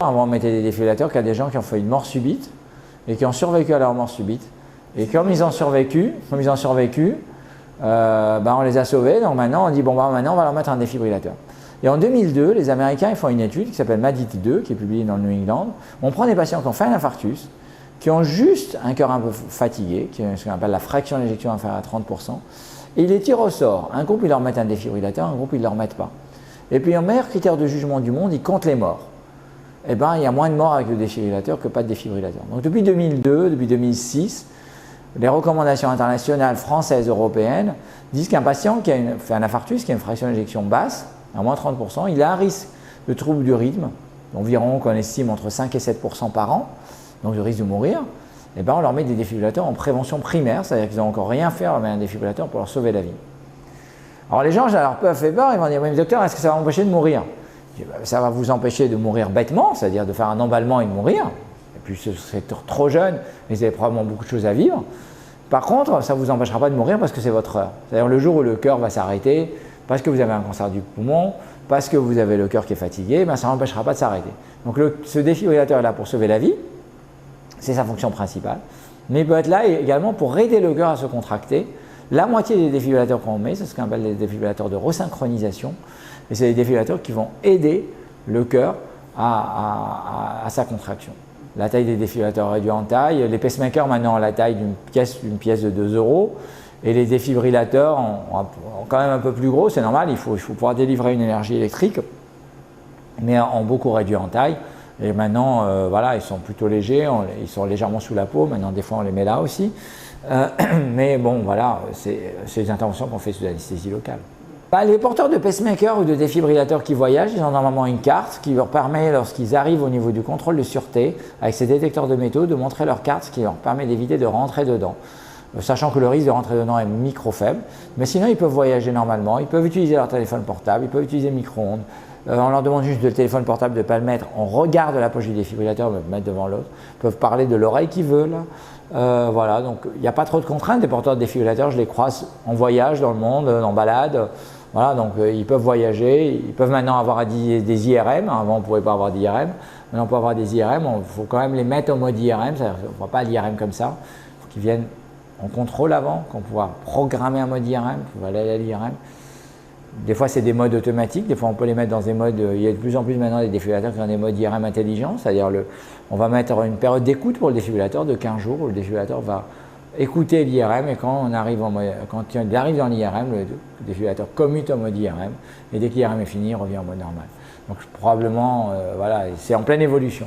Avant, on mettait des défibrillateurs qu'il y a des gens qui ont fait une mort subite et qui ont survécu à leur mort subite. Et comme ils ont survécu, on les a sauvés. Donc maintenant, on dit, bon, maintenant, on va leur mettre un défibrillateur. Et en 2002, les Américains ils font une étude qui s'appelle MADIT2, qui est publiée dans le New England. On prend des patients qui ont fait un infarctus, qui ont juste un cœur un peu fatigué, qui est ce qu'on appelle la fraction d'éjection inférieure à 30%, et ils les tirent au sort. Un groupe, ils leur mettent un défibrillateur, un groupe, ils ne leur mettent pas. Et puis, en meilleur critère de jugement du monde, ils comptent les morts. Eh bien, il y a moins de morts avec le défibrillateur que pas de défibrillateur. Donc, depuis 2002, depuis 2006, les recommandations internationales, françaises, européennes, disent qu'un patient qui a fait un infarctus, qui a une fraction d'éjection basse, à moins 30%, il a un risque de trouble du rythme, environ qu'on estime entre 5 et 7% par an, donc le risque de mourir. Et ben on leur met des défibrillateurs en prévention primaire, c'est-à-dire qu'ils n'ont encore rien fait, on leur met un défibrillateur pour leur sauver la vie. Alors les gens, leur peu fait peur, ils vont dire, mais docteur, est-ce que ça va m'empêcher de mourir? Je dis, ça va vous empêcher de mourir bêtement, c'est-à-dire de faire un emballement et de mourir. Et puis vous serez trop jeune, mais vous avez probablement beaucoup de choses à vivre. Par contre, ça ne vous empêchera pas de mourir parce que c'est votre heure. C'est-à-dire le jour où le cœur va s'arrêter, parce que vous avez un cancer du poumon, parce que vous avez le cœur qui est fatigué, ben ça n'empêchera pas de s'arrêter. Donc ce défibrillateur est là pour sauver la vie, c'est sa fonction principale, mais il peut être là également pour aider le cœur à se contracter. La moitié des défibrillateurs qu'on met, c'est ce qu'on appelle les défibrillateurs de resynchronisation, et c'est des défibrillateurs qui vont aider le cœur à sa contraction. La taille des défibrillateurs est réduite en taille, les pacemakers maintenant ont la taille d'une pièce de 2 €. Et les défibrillateurs ont quand même un peu plus gros, c'est normal, il faut pouvoir délivrer une énergie électrique, mais ont beaucoup réduit en taille. Et maintenant, voilà, ils sont plutôt légers, ils sont légèrement sous la peau, maintenant des fois on les met là aussi. Mais bon, voilà, c'est des interventions qu'on fait sous anesthésie locale. Les porteurs de pacemaker ou de défibrillateurs qui voyagent, ils ont normalement une carte qui leur permet, lorsqu'ils arrivent au niveau du contrôle de sûreté, avec ces détecteurs de métaux, de montrer leur carte, ce qui leur permet d'éviter de rentrer dedans. Sachant que le risque de rentrer dedans est micro-faible, mais sinon ils peuvent voyager normalement, ils peuvent utiliser leur téléphone portable, ils peuvent utiliser le micro-ondes. On leur demande juste le téléphone portable de ne pas le mettre, on regarde la poche du défibrillateur, mais le mettre devant l'autre, ils peuvent parler de l'oreille qu'ils veulent. Voilà, donc il n'y a pas trop de contraintes, des porteurs de défibrillateurs, je les croise en voyage dans le monde, en balade. Voilà, donc ils peuvent voyager, ils peuvent maintenant avoir des IRM, avant on ne pouvait pas avoir d'IRM, maintenant on peut avoir des IRM, il faut quand même les mettre en mode IRM, c'est-à-dire qu'on ne voit pas l'IRM comme ça, il faut qu'ils viennent en contrôle avant, qu'on pourra programmer un mode IRM, on va aller à l'IRM. Des fois c'est des modes automatiques, des fois on peut les mettre dans des modes, il y a de plus en plus maintenant des défibrillateurs qui ont des modes IRM intelligents, c'est-à-dire on va mettre une période d'écoute pour le défibrillateur de 15 jours où le défibrillateur va écouter l'IRM et quand il arrive dans l'IRM, le défibrillateur commute en mode IRM et dès que l'IRM est fini, il revient en mode normal. Donc probablement, voilà, c'est en pleine évolution.